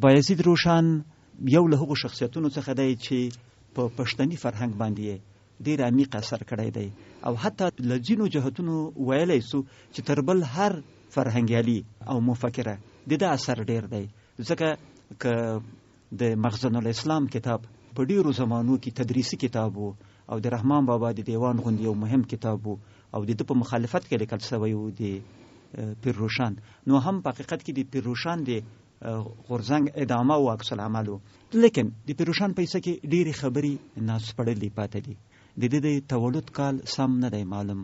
بایزید روشان یو له هغو شخصیتونو څخه دی چې په پښتني فرهنګ باندې ډېر عمیق اثر کړی دی او حتی له ځینو جهتونو ویلی سو چې تر بل هر فرهنګیالي او مفکره د ده اثر ډېر دی. ځکه که د مخزن الاسلام کتاب په ډېرو زمانو کې تدریسي کتاب و او د رحمان بابا د دیوان غوندې یو مهم کتاب و او د ده په مخالفت کې لیکل شوی و د پیر روشان، نو هم په حقیقت کې د پیر روشان د غورځنګ ادامه او عکس العمل و. لیکن د پیر روشان په کیسه کې ډېرې خبرې ناسپړلې پاتې دي. د ده د تولد کال سم نه دی معلوم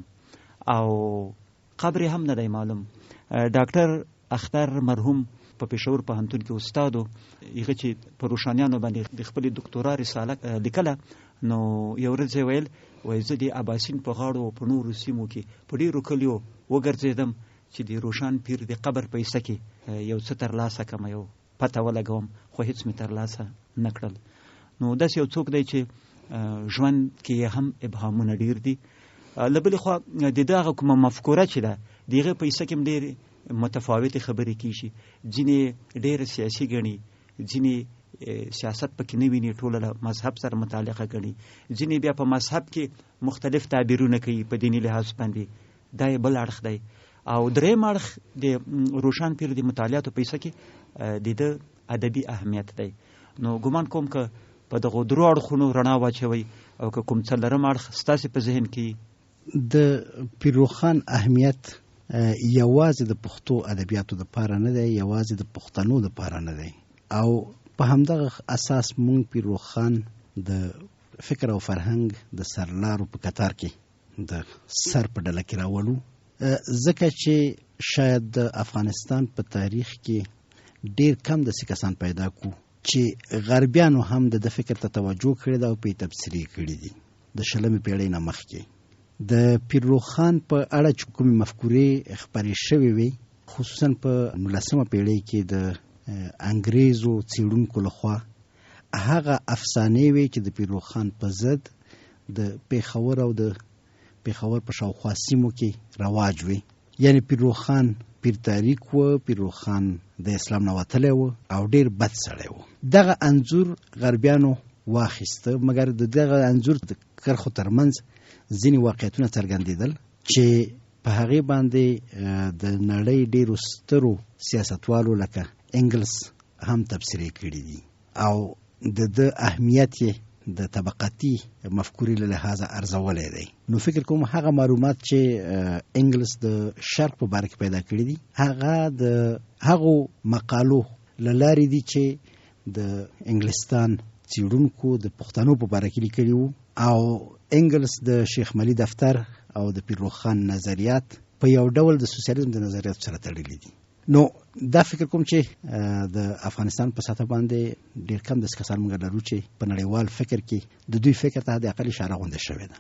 او قبر هم نه دی معلوم. ډاکټر اختر مرحوم په پېښور پوهنتون کې استاد و، هغه چې په روشانیانو باندې د خپلې دکتورا رساله لیکله، نو یو ورځ یې ویل وایي زه د اباسین په غاړو او په نورو سیمو کې په ډېرو کلیو وګرځېدم چې د روشان پیر د قبر په حصه کې یو څه ترلاسه کړم، یو پته ولګوم، خو هېڅ مې ترلاسه نه کړل. نو داسې یو څوک دی چې ژوند کې هم ابهامونه ډېر دي. له بلې خوا د ده هغه کومه مفکوره چې ده د هغې په حصه کې هم ډېرې متفاوتې خبرې کېږي. ځینې ډېره سیاسي ګڼي، ځینې سیاست پکې نه ویني، ټوله له مذهب سره متعلقه ګڼي، ځینې بیا په مذهب کې مختلف تعبیرونه کوي په دیني لحاظ باندې. دا یې بل اړخ دی. او درېیم اړخ د روشان پیر د مطالعاتو په حصه کې د ده ادبي اهمیت دی. نو ګمان کوم که په دغو درو اړخونو رڼا واچوئ او که کوم څلورم اړخ ستاسې په ذهن کې د پیر روښان اهمیت یوازې د پښتو ادبیاتو دپاره نه دی، یوازې د پښتنو دپاره نه دی، او په همدغه اساس مونږ پیر روښان د فکر او فرهنګ د سرلارو په قطار کې د سر په ډله کې راولو، ځکه چې شاید د افغانستان په تاریخ کې ډیر کم داسې کسان پیدا کو چې غربیانو هم د فکر ته توجه کړې ده او په تبصرې کړې دي. د 20 پیړۍ نه مخکې د پیر روښان په اړه چې کومې مفکورې خپرې شوې وي، خصوصا په 19 پیړۍ کې د انګریزو څېړونکو لخوا، هغه افسانې وي چې د پیر روښان په ضد د پېښور او د پېښور په شاوخوا سیمو کې رواج وي. یعنی پیر روښان پیر تاریک و، پیر روښان د اسلام نه وتلی و او ډیر بد سړی و. دغه انځور غربیانو واخیسته، مګر د دغه انځور د کرخو ترمنځ ځینې واقعیتونه څرګندېدل چې په هغې باندې د نړۍ ډېرو سترو سیاستوالو لکه انګلس هم تبصرې کړي دي او د ده اهمیت یې د طبقاتي مفکورې له لحاظه ارزولی دی. نو فکر کوم هغه معلومات چې انګلس د شرق په باره کې پیدا کړي دي، هغه د هغو مقالو له لارې دي چې د انګلستان څېړونکو د پښتنو په باره کې لیکلي وو، او انګلس د شیخ ملي دفتر او د پیر روښان نظریات په یو ډول د سوسیالیزم د نظریاتو سره تړلي دي. نو دا فکر کوم چې د افغانستان په سطح باندې ډیر کم داسې کسان موږ لرو چې په نړیوال فکر کې د دوی فکر ته د اقل اشاره غونډه شوې ده.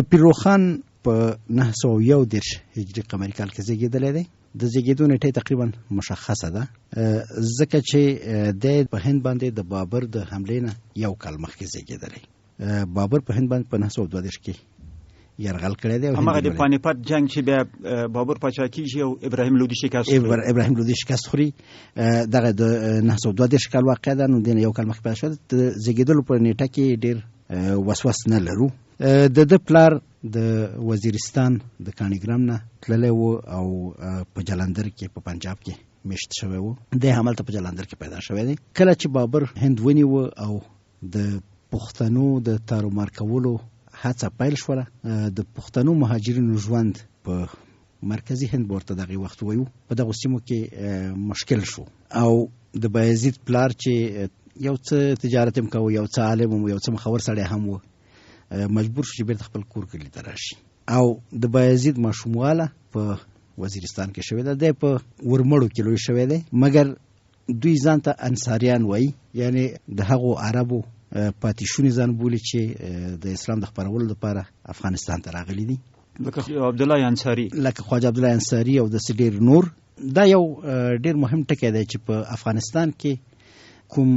پیر روښان په 901 هجري قمري کال کې زیږېدلی دی. د زیږېدو نیټه تقریبا مشخصه ده، ځکه چې د په هند باندې د بابر د حملې نه یو کال مخکې زیږېدلی. بابر په هند باندې په 932 کې یرغل کړی دی. هماغه د پانیپت جنگ چې بیا بابر پاچا کیږي او ابراهیم لودي شکست خوري، دغه د 932 کال واقع ده. نو د یو کال مخکې پیدا شوه. د زیږېدلو په نیټه کې ډېر وسوس نه لرو. د ده پلار د وزیرستان د کانیګرام نه تللی و او په جلندر کې په پنجاب کې میشت شوی و. دی همالته په جلندر کې پیدا شوی دی. کله چې بابر هند ونیو او د پښتنو د تارومار کولو هڅه پیل شوله، د پښتنو مهاجرینو ژوند په مرکزي هند ورته دغه وخت وایو په دغه سیمو کې مشکل شو، او د بایزید پلار چې یو څه تجارت هم کوي، یو څه عالم و، یو څه مخور سړی هم و، مجبور شو چې بیرته خپل کور کلي ته راشي. او د بایزید ماشومواله په وزیرستان کې شوې ده. دی په ورمړو کې لوی شوی دی، مګر دوی ځان ته انصاریان وایي، یعنی د هغو عربو پاتې شونې ځان بولي چې د اسلام د خپرولو لپاره افغانستان ته راغلي دي، لکه عبدالله انصاري، لکه خواجه عبدالله انصاري او داسې ډېر نور. دا یو ډېر مهم ټکی دی چې په افغانستان کې کوم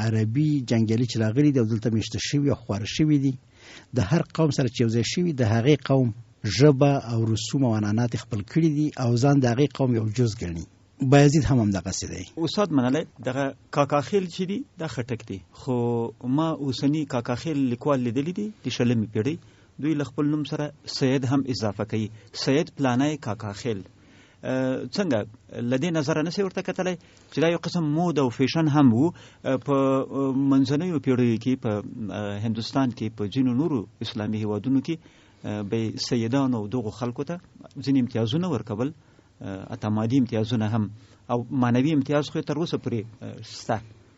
عربي جنګیالي چې راغلي دي او دلته میشته شوي او خواره شوي دي، د هر قوم سره چې یوځای شوي د هغې قوم ژبه او رسوم او عنعنات خپل کړي دي او ځان د هغې قوم یو جز ګڼي. بایزید هم دغه څه دی. استاد مناله دغه کاکاخیل چې دی دا خټک دی، خو ما اوسنی کاکاخیل لیکوال لیدلی دی د شلمې پیړۍ، دوی له خپل نوم سره سید هم اضافه کوي، سید پلانای کاکاخیل. څنګه لدې نظر نه سي ورته کتلای چې دا یو قسم مود او فیشن هم وو په منځنیو پیړیو کې په هندستان کې په ځینو نورو اسلامي هیوادونو کې به سیدانو او دغه خلکو ته ځینې امتیازونه ورکول، اتمادي امتیازونه هم او معنوي امتیاز خو تر اوسه پورې شته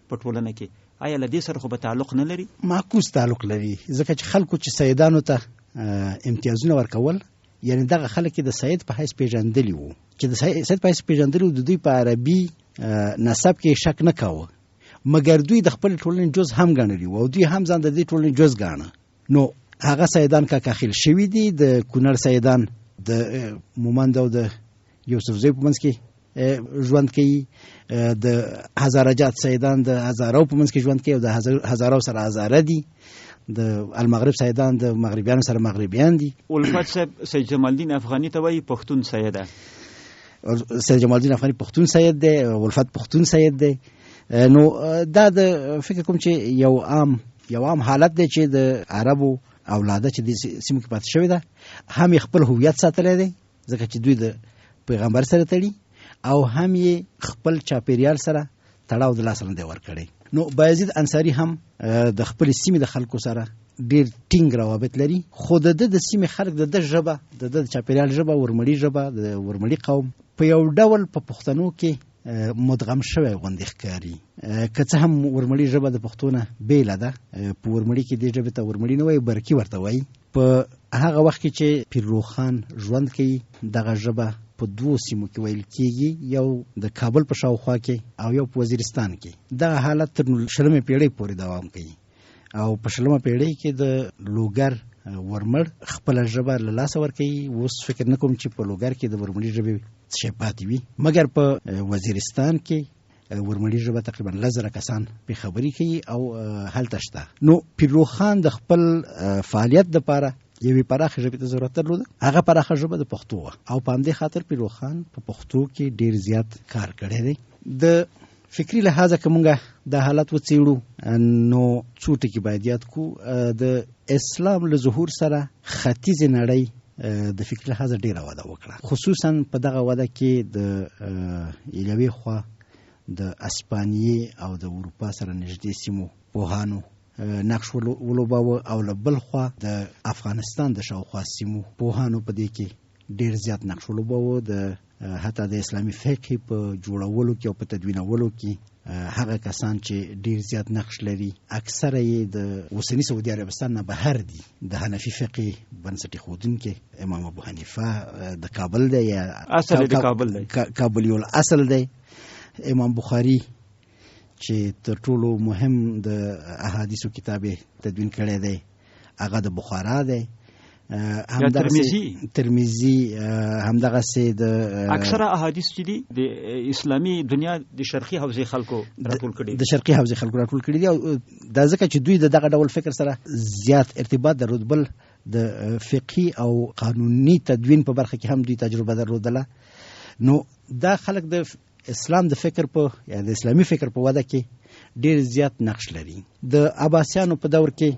په ټولنه کې. آیا لدې سره خو به تعلق نه لري؟ معکوس تعلق لري، ځکه چې خلکو چې سیدانو ته امتیازونه ورکول، یعنی دغه خلک د سید په حیث پیژندلی وو، چې د سید په حیث پیژندلی وو، د دوی په عربي نسب کې شک نه کاوه، مګر دوی د خپل ټولنې جز هم ګڼلی وو او دوی هم ځان د دې ټولنې جز ګاڼه. نو هغه سیدان کاکاخیل شوي دي، د کونړ سیدان د مومند او د یوسفزۍ په منځ کې ژوند کوي، د هزارجات سیدان د هزارو په منځ کې ژوند کوي او د هزارو سره هزاره دي، د المغرب سیدان د مغربیانو سره مغربیان دي. الفت صاحب سید جمال الدین افغاني ته وایي پښتون سید ده، سید جمال الدین افغاني پښتون سید دی، الفت پښتون سید دی. نو دا د فکر کوم چې یو عام حالت دی چې د عربو اولاده چې د سیمو کې پاتې شوی ده هم خپل هویت ساتلی دی، ځکه چې دوی د پیغمبر سره تړي او هم یې خپل چاپیریال سره تړاو د لاس لاندې ورکړي. نو بایزید انصاری هم د خپل سیمې د خلکو سره ډیر ټینګ روابط لري، خو د سیمې خلک د ژبه د چاپیریال ژبه ورمړي ژبه د ورمړي قوم په یو ډول په پښتنو کې مدغم شوی غوندې ښکاري. که څه هم ورمړي ژبه د پښتو نه بیله ده، په ورمړي کې دې ژبې ته ورمړي نه وایي، برکي ورته وایي. په هغه وخت کې چې پیرروخان ژوند کوي، دغه ژبه په دوو سیمو کې ویل کېږي، یو د کابل په شاوخوا کې او یو په وزیرستان کې. دغه حالت تر 20مې پیړۍ پورې دوام کوي او په 20مه پیړۍ کې د لوګر ورمړ خپل ژبه له لاسه ورکوي. اوس فکر نه کوم چې په لوګر کې د ورمړي ژبې څه پاتې وي، مګر په وزیرستان کې ورمړي ژبه تقریبا 1000 کسان په خبري کوي او هلته شته. نو پیرروخان د خپل فعالیت لپاره یوې پراخه ژبې ته ضرورت درلوده، هغه پراخه ژبه د پښتو وه او په همدې خاطر پیرروخان په پښتو کې ډیر زیات کار کړی دی. د فکری لحاظه که مونږ دا حالت وڅېړو نو څو ټکي باید یاد کړو. د اسلام له ظهور سره ختیځې نړۍ د فکري لحاظه ډیره وده وکړه، خصوصا په دغه وده کې د یوې خوا د اسپانیې او د اروپا سره نږدې سیمو پوهانو نقش ولوباوه او له بل خوا د افغانستان د شاوخوا سیمو پوهانو په دې کې ډیر زیات نقش ولوباوه. د حتی د اسلامي فقه په جوړولو کې او په تدوینولو کې هغه کسان چې ډیر زیات نقش لري اکثره یې د اوسنی سعودي عربستان نه بهر دي. د حنفي فقه بنسټ ایښودونکی امام ابو حنیفه د کابل دی، یا اصل د کابل دی، کابلیو اصل دی. امام بخاری چې تر ټولو مهم د احادیثو کتاب تدوین کړی دی هغه د بخارا دی. ترمذی همدغه سي د اکثره احادیث چې دي د اسلامي دنیا د شرقي حوزې خلکو راټول کړي، د شرقي حوزې خلکو راټول کړي دي او دا ځکه چې دوی دغه ډول فکر سره زیات ارتباط درلود. بل د فقهي او قانوني تدوین په برخه کې هم دوی تجربه درلودله. نو دا خلک د اسلام د فکر په یا د اسلامي فکر په وده کې ډیر زیات نقش لري. د عباسیانو په دور کې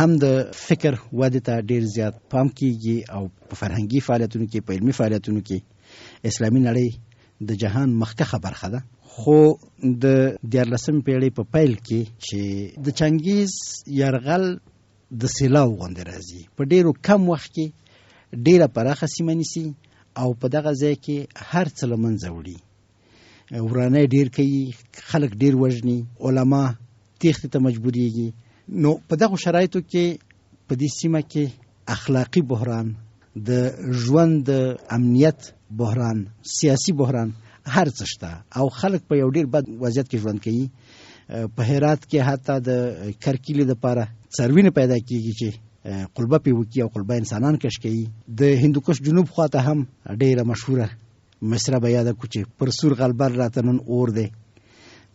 هم د فکر وده ته ډیر زیات پام کیږي او په فرهنګي فعالیتونو کې، په علمي فعالیتونو کې اسلامي نړۍ د جهان مخکښه برخه ده. خو د 14مې پیړۍ په پیل کې چې د چنګیز یرغل د سیلاو غوندې راځي، په ډیرو کم وخت کې ډیره پراخه سیمه نیسي او په دغه ځای کې هر څه له منځه وړي. ورانه ډیر کوي، خلک ډیر وژني، علما تېښتې ته مجبوریږي. نو په دغه شرایطو کې په دې سیمه کې اخلاقی بحران، د ژوند د امنیت بحران، سیاسي بحران، هر څه شته او خلک په یو ډیر بد وضعیت کې ژوند کوي. په هرات کې حتی د کرکیلې لپاره څاروي نه پیدا کیږي چې قلبه پې وکړي او قلبه انسانان کش کوي. د هندوکش جنوب خواته هم ډیره مشهوره مصره به یاده کو چې پر سور غلبر راته نن اور دی.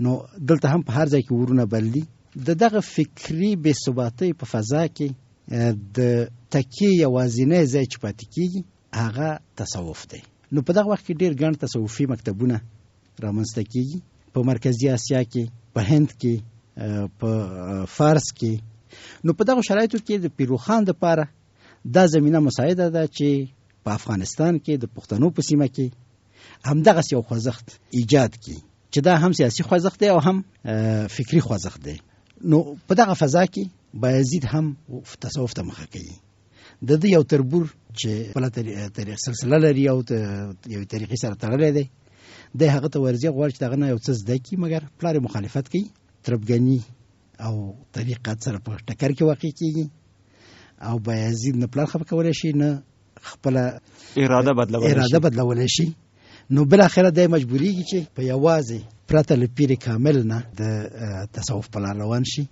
نو دلته هم په هر ځای کې ورونه بل دي. د دغه فکري بې ثباتۍ په فضا کې د تکیې یوازینی ځای چې پاتې کېږي هغه تصوف دی. نو په دغه وخت کې ډېر ګڼ تصوفي مکتبونه رامنځته کیږي په مرکزی اسیا کې، په هند کې، په فارس کې. نو په دغه شرایطو کې د پیروخان لپاره دا زمينه مساعده ده چې په افغانستان کې د پښتنو په سیمه کې همدغه یو خوځښت ایجاد کړي چې دا هم سیاسي خوځښت دی او هم فکری خوځښت دی. نو په دغه فضا کې بایزید هم تصوف ته مخه کوي. د دې یو تربور چې بل تاریخ سلسله لري او یو تاریخي سره تړلې دی، د هغه ته ورځي غواړي چې دغه نه یو څه زده کړي، مګر پلار مخالفت کوي. تربګنی او طریقات سره په ټکر کې واقع کیږي او بایزید نه پلار خپل کولای شي نه خپل اراده بدلولای شي. نو بل اخره د مجبوریږي چې په یوازې پرته لپاره کامل نه د تصوف په لار روان شي.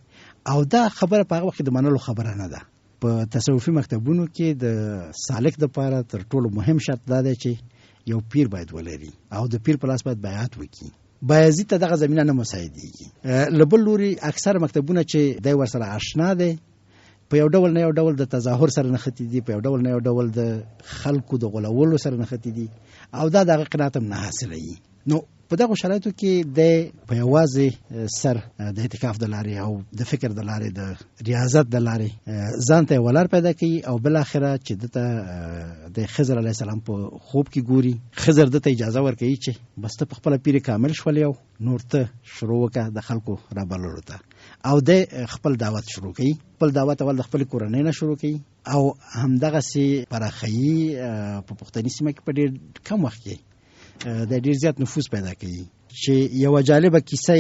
او دا خبره په هغه وخت د منلو خبره نه ده. په تصوفي مکتبونو کې د سالک لپاره تر ټولو مهم شرط دا دی چې یو پیر باید ولري او د پیر په لاس باید بیعت وکړي. بایزید ته دغه زمينه نه مساعدېږي. لبل لوري اکثر مکتبونه چې د ورسره آشنا دي په یو ډول نه یو ډول د تظاهر سره نښتي دي، په یو ډول نه یو ډول د خلکو د غولولو سره نښتي دي او دا دغه قناعت هم نه حاصلوي. نو په دغه شرایطو کې د په یوازې سر د اعتکاف د لارې او د فکر د لارې د ریاضت د لارې ځان ته ولر پیدا کوي او بل اخره چې د خضر علیه السلام په خوب کې ګوري، خضر دته اجازه ورکوي چې بس ته په خپل پیر کامل شول یو نور ته شروع وکړه د خلکو را بللو ته او د خپل دعوت شروع کوي. خپل دعوت اول د خپل کورنۍ نه شروع کوي او همدغه سي پراخي په پښتني سیمه کې په ډېر کم وخت کې د ډیر زیات نفوذ پیدا کوي. چې یو جالبه کیسه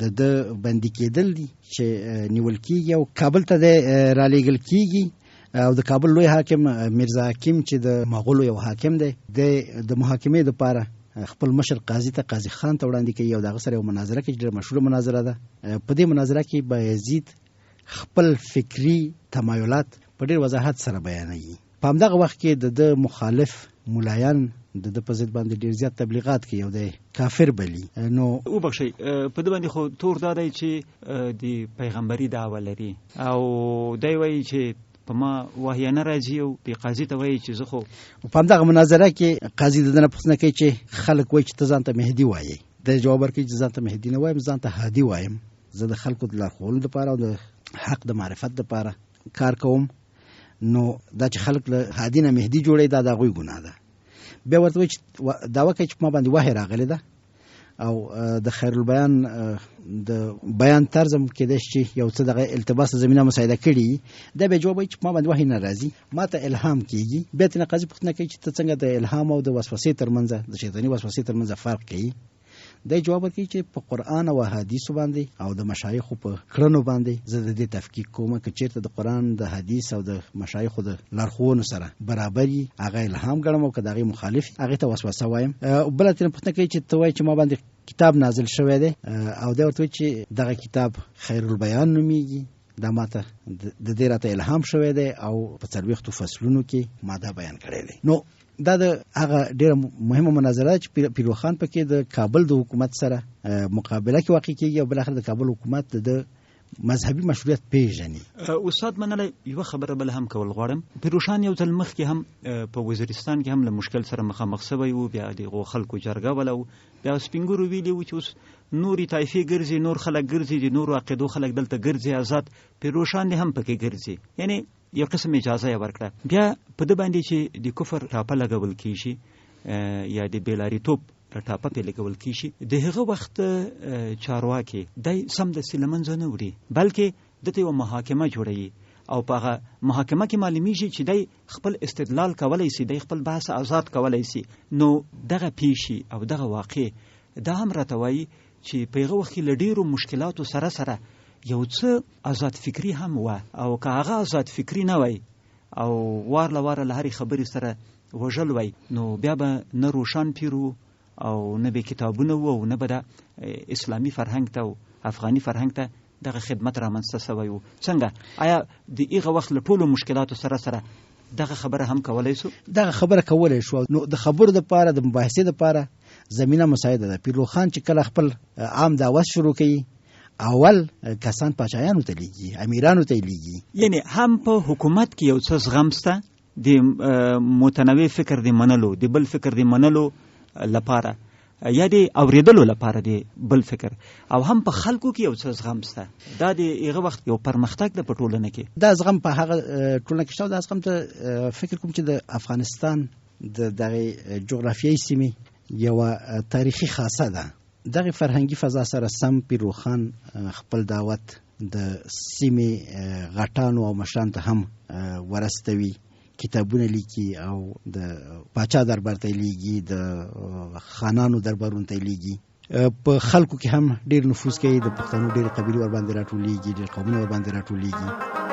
د بندي کېدل دي چې نیول کیږي او کابل ته را لېږل کیږي او د کابل لوی حاکم میرزا حکیم چې د مغولو یو حاکم دی د محاکمې لپاره خپل مشر قاضي ته قاضي خان ته وړاندې کوي او دغه سره یو مناظره کوي چې ډېره مشهوره مناظره ده. په دې مناظره کې بایزید خپل فکری تمایلات په ډېر وضاحت سره بیانوي. په همدغه وخت کې د مخالف مولایان د په ضد باندې ډیر زیات تبلیغات کوي او د کافر بلی. نو وبخښئ په دې باندې خو تور دا دی چې د پیغمبري دعوه لري او دی وایي چې په ما وحی نه راځي او د قاضي ته وایي چې زه خو په همدغه مناظره کې قاضي دنه پوښتنه کوي چې خلک وایي چې ته ځان ته مهدي وایي. د جواب ورکوي چې ځان ته مهدي نه وایم، ځان ته هادي وایم. زه د خلکو د لارښوونې لپاره او د حق د معرفت لپاره کار کوم. نو دا چې خلک له هادي نه مهدي جوړي دا د هغوی ګناه ده. بیا ورته وایي چې دعوه کوي چې ما باندې وحی راغلی ده او د خیر البیان د بیان طرز هم کېدای شي یو څه دغه التباس زمینه مساعده کړي. دا به جواب وایي چې ما باندې وحی نه راځي، ما ته الهام کېږي. بیا ترې قاضي پوښتنه کوي چې ته څنګه د الهام او د وسوسې ترمنځ د شیطاني وسوسې ترمنځ فرق کوي. دا جواب ورکوي چې په قرآن او حدیثو باندې او د مشایخو په کړنو باندې زه د دې تفکیک کوم چې چیرته د قرآن د حدیث او د مشایخو د لارښوونو سره برابري هغه الهام ګڼم او که د هغې مخالف هغې ته وسوسه وایم. بله ترې پوښتنه کوي چې ته وایې چې ما باندې کتاب نازل شوی دی او دی ورته وایي چې دغه کتاب خیر البیان نومیږي، دا ماته د دې راته الهام شوی دی او په 40 فصلونو کې ما دا بیان کړی دی. نو دا د هغه ډیره مهمه مناظره چې پیروخان پکې د کابل د حکومت سره مقابله کې واقع کیږي او بل اخر د کابل حکومت د مذهبي مشروعیت پیژني. استاد منله یو خبره بل هم کول غواړم. پیروشان یو ځل مخکې هم په وزیرستان کې هم له مشکل سره مخامخ شوی وو، بیا د خلکو جرګه ولو بیا سپینګورو ویلی و چې اوس نوري طایفي ګرځي، نور خلک ګرځي، د نورو عقیدو خلک دلته ګرځي، آزاد پیروشان هم پکې ګرځي. یعنی یو قسم اجازه یې ورکړه. بیا په دې باندې چې د کفر ټاپه لګول کیږي یا د بیلاریتوب ټاپه په لګول کیږي، د هغه وخت چارواکي دای سم د سیلمنځ نه وړي بلکې دته یو محاکمه جوړوي او په هغه محاکمه کې معلومیږي چې دای خپل استدلال کولای شي، دای خپل بحث آزاد کولای شي. نو دغه پیشي او دغه واقع دا هم راتوي چې په هغه وخت کې لډیرو مشکلاتو سره سره یو څه آزاد فکری هم و او که هغه آزاد فکری نه وای او وارله له هرې خبرې سره وژل وای نو بیا به نه روشن پیرو او نه به کتابونه و او نه به د اسلامي فرهنګ ته او افغاني فرهنګ ته دغه خدمت رامنځته شوی و. څنګه آیا د هغه وخت له ټولو مشکلاتو سره سره دغه خبره هم کولای شو؟ دغه خبره کولای شو. نو د خبرو لپاره د مباحثې لپاره زمينه مساعده ده. پیروخان چې کله خپل عام دعوت شروع کړي اول کسان پاچایانو ته لیږي، امیرانو ته لیږي. یعنی هم په حکومت کې یو څه زغم شته د متنوع فکر د منلو، د بل فکر د منلو لپاره، یا د اوریدلو لپاره دی بل فکر او هم په خلکو کې یو څه زغم شته. دا د هغه وخت یو پرمختګ د پټولنه کې دا زغم په هغه ټولنه کې شته. دا زغم ته فکر کوم چې د افغانستان د دغه جغرافیایي سیمې یو تاریخي خاصه ده. دغه فرهنګي فضا سره سم پیروخان خپل دعوت د سیمې غټانو او مشرانو ته هم ورستوي، کتابونه لیکي او د پاچا دربار ته لیږي، د خانانو دربارونو ته لیږي. په خلکو کې هم ډیر نفوذ کوي، د پښتنو ډیر قبیلې ور باندې راټولېږي، ډیر قومونه ور باندې راټولېږي.